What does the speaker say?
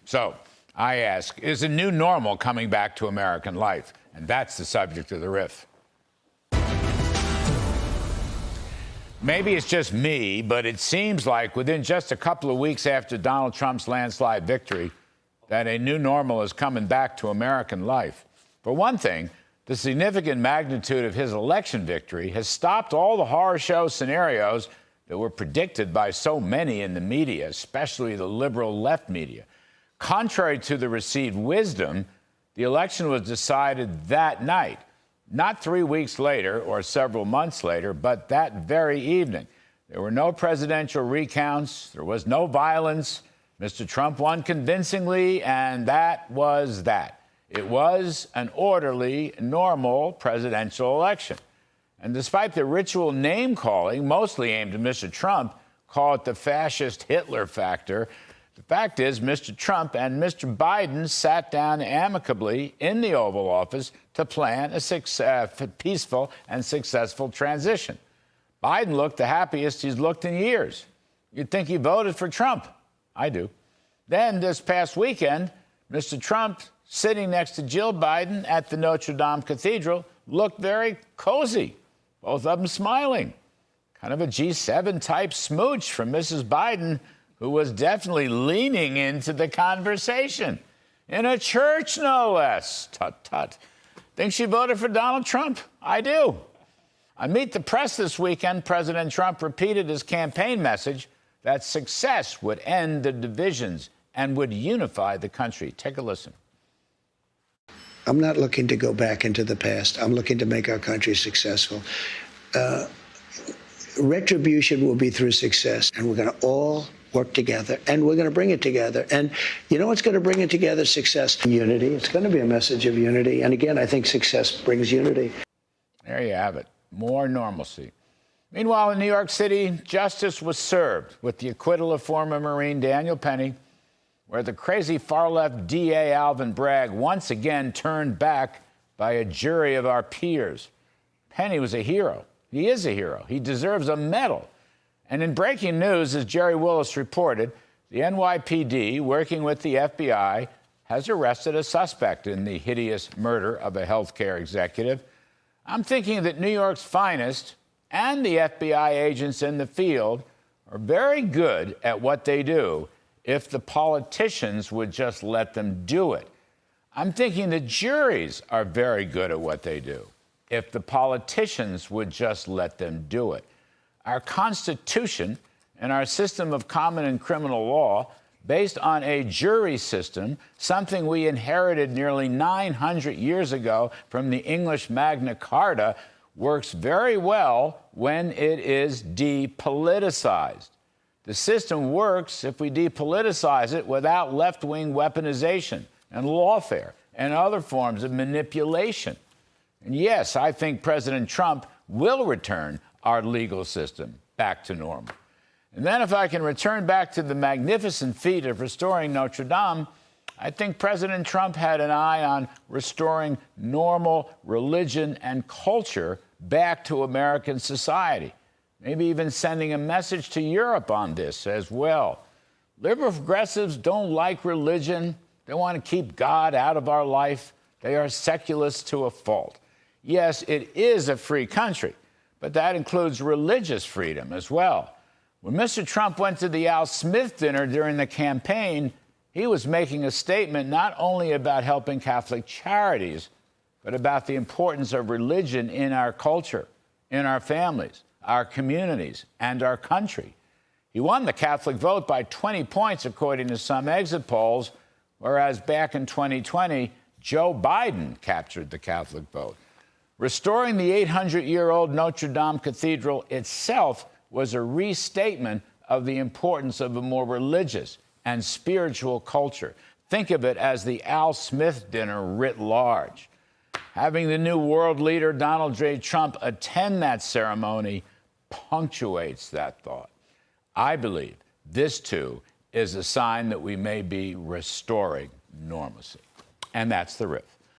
So I ask, is a new normal coming back to American life? And that's the subject of the riff. Maybe it's just me, but it seems like within just a couple of weeks after Donald Trump's landslide victory, that a new normal is coming back to American life. For one thing, the significant magnitude of his election victory has stopped all the horror show scenarios that were predicted by so many in the media, especially the liberal left media. Contrary to the received wisdom, the election was decided that night, not 3 weeks later or several months later, but that very evening. There were no presidential recounts. There was no violence. Mr. Trump won convincingly, and that was that. It was an orderly, normal presidential election. And despite the ritual name-calling, mostly aimed at Mr. Trump, call it the fascist Hitler factor, the fact is Mr. Trump and Mr. Biden sat down amicably in the Oval Office to plan a peaceful and successful transition. Biden looked the happiest he's looked in years. You'd think he voted for Trump. I do. Then this past weekend, Mr. Trump, sitting next to Jill Biden at the Notre Dame Cathedral, looked very cozy, both of them smiling. Kind of a G7-type smooch from Mrs. Biden, who was definitely leaning into the conversation. In a church, no less. Tut, tut. Think she voted for Donald Trump? I do. On Meet the Press this weekend, President Trump repeated his campaign message that success would end the divisions and would unify the country. Take a listen. I'm not looking to go back into the past. I'm looking to make our country successful. Retribution will be through success, and we're going to all work together, and we're going to bring it together. And you know what's going to bring it together? Success. Unity. It's going to be a message of unity. And again, I think success brings unity. There you have it. More normalcy. Meanwhile, in New York City, justice was served with the acquittal of former Marine Daniel Penny, where the crazy far-left DA Alvin Bragg once again turned back by a jury of our peers. Penny was a hero. He is a hero. He deserves a medal. And in breaking news, as Jerry Willis reported, the NYPD, working with the FBI, has arrested a suspect in the hideous murder of a healthcare executive. I'm thinking that New York's finest and the FBI agents in the field are very good at what they do if the politicians would just let them do it. I'm thinking the juries are very good at what they do if the politicians would just let them do it. Our Constitution and our system of common and criminal law, based on a jury system, something we inherited nearly 900 years ago from the English Magna Carta, works very well when it is depoliticized. The system works if we depoliticize it without left-wing weaponization and lawfare and other forms of manipulation. And yes, I think President Trump will return our legal system back to normal. And then if I can return back to the magnificent feat of restoring Notre Dame, I think President Trump had an eye on restoring normal religion and culture back to American society. Maybe even sending a message to Europe on this as well. Liberal progressives don't like religion. They want to keep God out of our life. They are secularists to a fault. Yes, it is a free country, but that includes religious freedom as well. When Mr. Trump went to the Al Smith dinner during the campaign, he was making a statement not only about helping Catholic charities, but about the importance of religion in our culture, in our families, our communities, and our country. He won the Catholic vote by 20 points, according to some exit polls, whereas back in 2020, Joe Biden captured the Catholic vote. Restoring the 800-year-old Notre Dame Cathedral itself was a restatement of the importance of a more religious and spiritual culture. Think of it as the Al Smith dinner writ large. Having the new world leader, Donald J. Trump, attend that ceremony punctuates that thought. I believe this, too, is a sign that we may be restoring normalcy. And that's the riff.